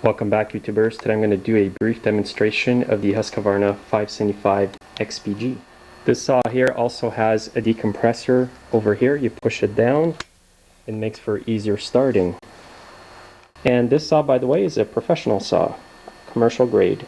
Welcome back, YouTubers. Today I'm going to do a brief demonstration of the Husqvarna 575 XPG. This saw here also has a decompressor over here. You push it down, it makes for easier starting. And this saw, by the way, is a professional saw, commercial grade.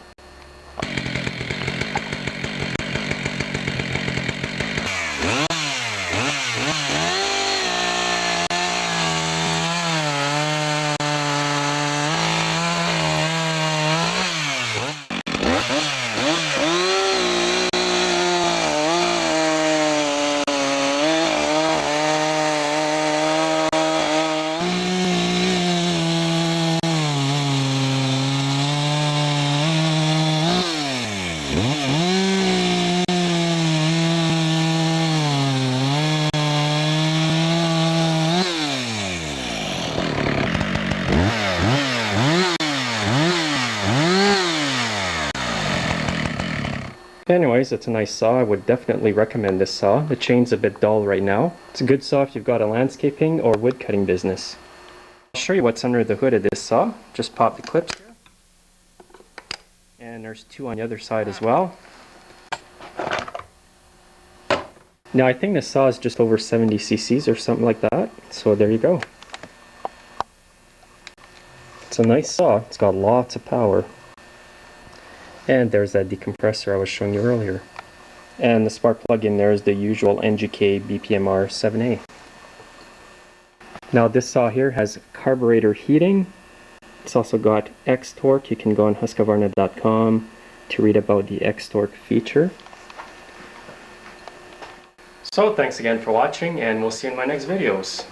Anyways, it's a nice saw. I would definitely recommend this saw. The chain's a bit dull right now. It's a good saw if you've got a landscaping or wood cutting business. I'll show you what's under the hood of this saw. Just pop the clips here. And there's two on the other side as well. Now I think this saw is just over 70 cc's or something like that. So there you go. It's a nice saw. It's got lots of power. And there's that decompressor I was showing you earlier. And the spark plug in there is the usual NGK BPMR 7A. Now this saw here has carburetor heating. It's also got x-torq. You can go on Husqvarna.com to read about the x-torq feature. So thanks again for watching, and we'll see you in my next videos.